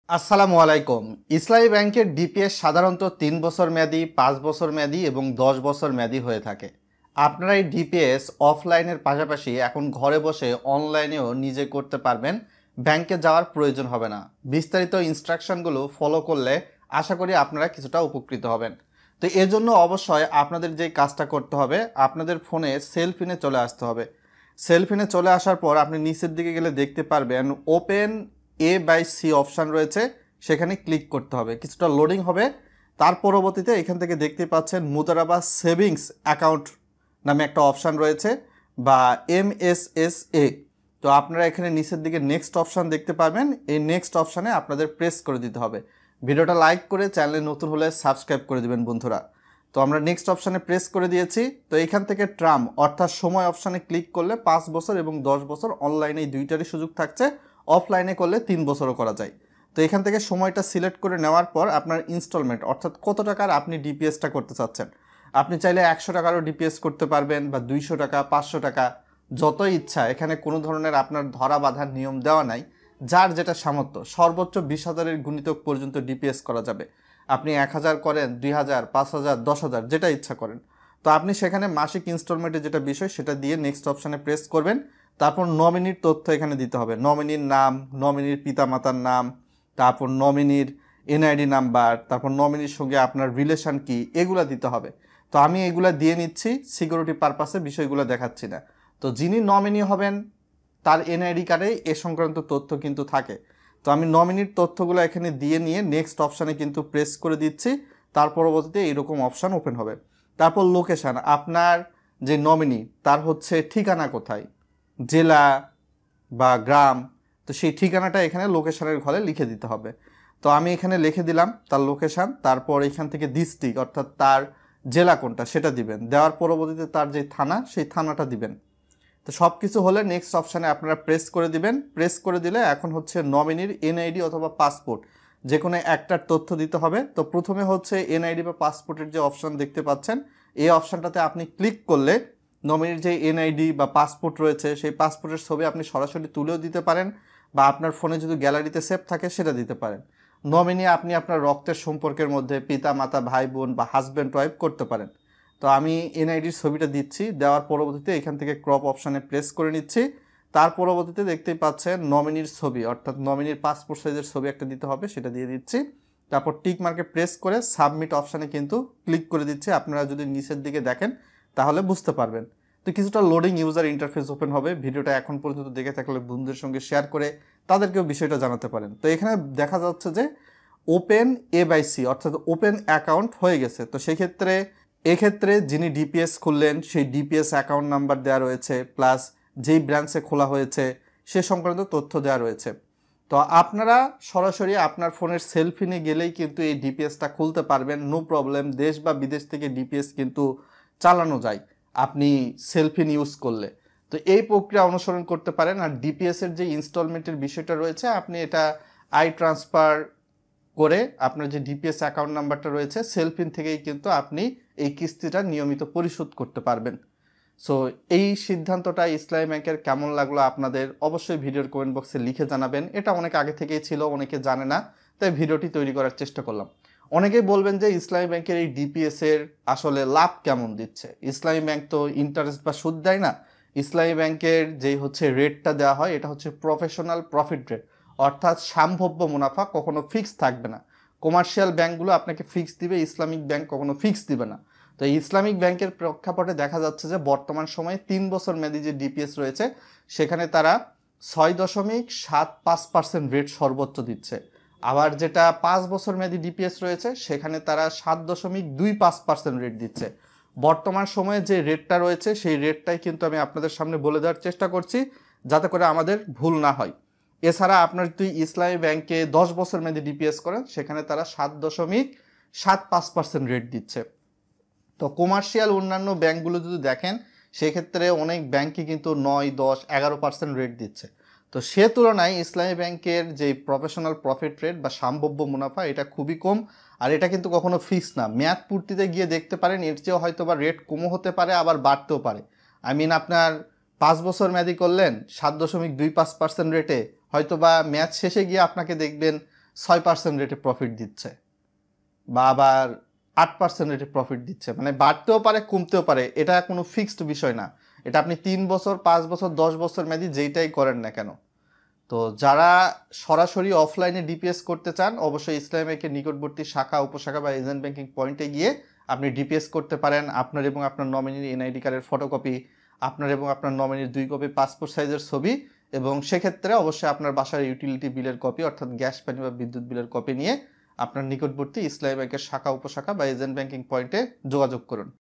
আসসালামু আলাইকুম। ইসলামী ব্যাংকের ডিপিএস সাধারণত 3 বছর মেয়াদি, 5 বছর মেয়াদি এবং 10 বছর মেয়াদি হয়ে থাকে। আপনারা এই ডিপিএস অফলাইনের পাশাপাশি এখন ঘরে বসে অনলাইনেও নিজে করতে পারবেন। ব্যাংকে যাওয়ার প্রয়োজন হবে না। বিস্তারিত ইনস্ট্রাকশনগুলো ফলো করলে আশা করি আপনারা কিছুটা উপকৃত হবেন। তো এজন্য অবশ্যই আপনাদের যে কাজটা করতে হবে, আপনাদের ফোনে সেলফিনে চলে আসতে হবে। সেলফিনে চলে আসার পর আপনি নিচের দিকে গেলে দেখতে পারবেন ওপেন A/C অপশান রয়েছে, সেখানে ক্লিক করতে হবে। কিছুটা লোডিং হবে, তার পরবর্তীতে এখান থেকে দেখতে পাচ্ছেন মুদারাবা সেভিংস অ্যাকাউন্ট নামে একটা অপশান রয়েছে বা MSSA। তো আপনারা এখানে নিচের দিকে নেক্সট অপশান দেখতে পাবেন। এই নেক্সট অপশানে আপনাদের প্রেস করে দিতে হবে। ভিডিওটা লাইক করে চ্যানেলে নতুন হলে সাবস্ক্রাইব করে দিবেন বন্ধুরা। তো আমরা নেক্সট অপশানে প্রেস করে দিয়েছি। তো এখান থেকে ট্রাম অর্থাৎ সময় অপশানে ক্লিক করলে 5 বছর এবং 10 বছর অনলাইনে এই দুইটারই সুযোগ থাকছে। অফলাইনে করলে 3 বছরও করা যায়। তো এখান থেকে সময়টা সিলেক্ট করে নেওয়ার পর আপনার ইনস্টলমেন্ট অর্থাৎ কত টাকার আপনি ডিপিএসটা করতে চাচ্ছেন। আপনি চাইলে 100 টাকারও ডিপিএস করতে পারবেন বা 200 টাকা, 500 টাকা, যত ইচ্ছা। এখানে কোনো ধরনের আপনার ধরা বাঁধার নিয়ম দেওয়া নাই। যার যেটা সামর্থ্য, সর্বোচ্চ 20,000-এর গুণিতক পর্যন্ত ডিপিএস করা যাবে। আপনি 1000 করেন, 2000, 5000, 10,000, যেটা ইচ্ছা করেন। তো আপনি সেখানে মাসিক ইনস্টলমেন্টের যেটা বিষয় সেটা দিয়ে নেক্সট অপশানে প্রেস করবেন। তারপর নমিনির তথ্য এখানে দিতে হবে। নমিনির নাম, নমিনির পিতামাতার নাম, তারপর নমিনির এনআইডি নাম্বার, তারপর নমিনির সঙ্গে আপনার রিলেশন কি, এগুলা দিতে হবে। তো আমি এগুলা দিয়ে নিচ্ছি, সিকিউরিটি পারপাসে বিষয়গুলো দেখাচ্ছি না। তো যিনি নমিনি হবেন তার এনআইডি কার্ডে এ সংক্রান্ত তথ্য কিন্তু থাকে। তো আমি নমিনির তথ্যগুলো এখানে দিয়ে নিয়ে নেক্সট অপশানে কিন্তু প্রেস করে দিচ্ছি। তার পরবর্তীতে এইরকম অপশান ওপেন হবে। তারপর লোকেশান, আপনার যে নমিনি তার হচ্ছে ঠিকানা কোথায়, জেলা বা গ্রাম, তো সেই ঠিকানাটা এখানে লোকেশনের ঘরে লিখে দিতে হবে। তো আমি এখানে লিখে দিলাম তার লোকেশান। তারপর এখান থেকে ডিস্ট্রিক্ট অর্থাৎ তার জেলা কোনটা সেটা দিবেন। দেওয়ার পরবর্তীতে তার যে থানা, সেই থানাটা দিবেন। তো সব কিছু হলে নেক্সট অপশানে আপনারা প্রেস করে দিবেন। প্রেস করে দিলে এখন হচ্ছে নমিনির এনআইডি অথবা পাসপোর্ট যে কোনো একটার তথ্য দিতে হবে। তো প্রথমে হচ্ছে এনআইডি বা পাসপোর্টের যে অপশান দেখতে পাচ্ছেন, এই অপশানটাতে আপনি ক্লিক করলে নমিনির যে এনআইডি বা পাসপোর্ট রয়েছে সেই পাসপোর্টের ছবি আপনি সরাসরি তুলেও দিতে পারেন বা আপনার ফোনে যদি গ্যালারিতে সেভ থাকে সেটা দিতে পারেন। নমিনি আপনি আপনার রক্তের সম্পর্কের মধ্যে পিতা মাতা, ভাই বোন বা হাজব্যান্ড ওয়াইফ করতে পারেন। তো আমি এনআইডির ছবিটা দিচ্ছি। দেওয়ার পরবর্তীতে এখান থেকে ক্রপ অপশানে প্রেস করে নিচ্ছি। তার পরবর্তীতে দেখতেই পাচ্ছেন নমিনির ছবি অর্থাৎ নমিনির পাসপোর্ট সাইজের ছবি একটা দিতে হবে, সেটা দিয়ে দিচ্ছি। তারপর টিক মার্কে প্রেস করে সাবমিট অপশানে কিন্তু ক্লিক করে দিচ্ছি। আপনারা যদি নিচের দিকে দেখেন তাহলে বুঝতে পারবেন। তো কিছুটা লোডিং ইউজার ইন্টারফেস ওপেন হবে। ভিডিওটা এখন পর্যন্ত দেখে থাকলে বন্ধুদের সঙ্গে শেয়ার করে তাদেরকেও বিষয়টা জানাতে পারেন। তো এখানে দেখা যাচ্ছে যে ওপেন A/C অর্থাৎ ওপেন অ্যাকাউন্ট হয়ে গেছে। তো সেক্ষেত্রে এক্ষেত্রে যিনি ডিপিএস খুললেন সেই ডিপিএস অ্যাকাউন্ট নাম্বার দেওয়া রয়েছে, প্লাস যেই ব্রাঞ্চে খোলা হয়েছে সে সংক্রান্ত তথ্য দেওয়া রয়েছে। তো আপনারা সরাসরি আপনার ফোনের সেলফিনে গেলেই কিন্তু এই ডিপিএসটা খুলতে পারবেন, নো প্রবলেম। দেশ বা বিদেশ থেকে ডিপিএস কিন্তু চালানো যায় আপনি সেলফিন ইউজ করলে। তো এই প্রক্রিয়া অনুসরণ করতে পারেন। আর ডিপিএসের যে ইনস্টলমেন্টের বিষয়টা রয়েছে, আপনি এটা ট্রান্সফার করে আপনার যে ডিপিএস অ্যাকাউন্ট নাম্বারটা রয়েছে সেলফিন থেকেই কিন্তু আপনি এই কিস্তিটা নিয়মিত পরিশোধ করতে পারবেন। সো এই সিদ্ধান্তটা ইসলামী ব্যাংকের কেমন লাগলো আপনাদের অবশ্যই ভিডিওর কমেন্ট বক্সে লিখে জানাবেন। এটা অনেক আগে থেকেই ছিল, অনেকে জানে না, তাই ভিডিওটি তৈরি করার চেষ্টা করলাম। অনেকেই বলবেন যে ইসলামী ব্যাংকের এই ডিপিএস এর আসলে লাভ কেমন দিচ্ছে। ইসলামী ব্যাংক তো ইন্টারেস্ট বা সুদ দেয় না। ইসলামী ব্যাংকের যেই হচ্ছে রেটটা দেওয়া হয় এটা হচ্ছে প্রফেশনাল প্রফিট রেট, অর্থাৎ সম্ভাব্য মুনাফা, কখনো ফিক্স থাকবে না। কমার্শিয়াল ব্যাংকগুলো আপনাকে ফিক্স দিবে, ইসলামিক ব্যাংক কখনো ফিক্স দিবে না। তো ইসলামিক ব্যাংকের প্রেক্ষাপটে দেখা যাচ্ছে যে বর্তমান সময়ে 3 বছর মেয়াদী যে ডিপিএস রয়েছে সেখানে তারা 6.75% রেট সর্বোচ্চ দিচ্ছে। আবার যেটা 5 বছর মেয়াদী ডিপিএস রয়েছে সেখানে তারা 7.25% রেট দিচ্ছে। বর্তমান সময়ে যে রেটটা রয়েছে সেই রেটটাই কিন্তু আমি আপনাদের সামনে বলে দেওয়ার চেষ্টা করছি যাতে করে আমাদের ভুল না হয়। এছাড়া আপনার যদি ইসলামী ব্যাংকে 10 বছর মেয়াদী ডিপিএস করেন সেখানে তারা 7.75% রেট দিচ্ছে। তো কমার্শিয়াল অন্যান্য ব্যাংকগুলো যদি দেখেন সেক্ষেত্রে অনেক ব্যাংকই কিন্তু 9, 10, 11% রেট দিচ্ছে। তো সে তুলনায় ইসলামী ব্যাংকের যে প্রফেশনাল প্রফিট রেট বা সম্ভাব্য মুনাফা এটা খুবই কম। আর এটা কিন্তু কখনো ফিক্স না, মেয়াদ পূর্তিতে গিয়ে দেখতে পারেন এর চেয়েও হয়তো বা রেট কমও হতে পারে আবার বাড়তেও পারে। আপনার 5 বছর মেয়াদি করলেন 7.25% রেটে, হয়তো বা মেয়াদ শেষে গিয়ে আপনাকে দেখবেন 6% রেটে প্রফিট দিচ্ছে, বা আবার 8% রেটে প্রফিট দিচ্ছে। মানে বাড়তেও পারে, কমতেও পারে, এটা কোনো ফিক্সড বিষয় না। এটা আপনি 3 বছর, 5 বছর, 10 বছর মেয়াদি যেইটাই করেন না কেন। তো যারা সরাসরি অফলাইনে ডিপিএস করতে চান, অবশ্যই ইসলামী ব্যাংকের নিকটবর্তী শাখা, উপশাখা বা এজেন্ট ব্যাংকিং পয়েন্টে গিয়ে আপনি ডিপিএস করতে পারেন। আপনার এবং আপনার নমিনির এনআইডি কার্ডের ফটোকপি, আপনার এবং আপনার নমিনির 2 কপি পাসপোর্ট সাইজের ছবি, এবং সেক্ষেত্রে অবশ্যই আপনার বাসার ইউটিলিটি বিলের কপি অর্থাৎ গ্যাস, পানি বা বিদ্যুৎ বিলের কপি নিয়ে আপনার নিকটবর্তী ইসলামী ব্যাংকের শাখা, উপশাখা বা এজেন্ট ব্যাংকিং পয়েন্টে যোগাযোগ করুন।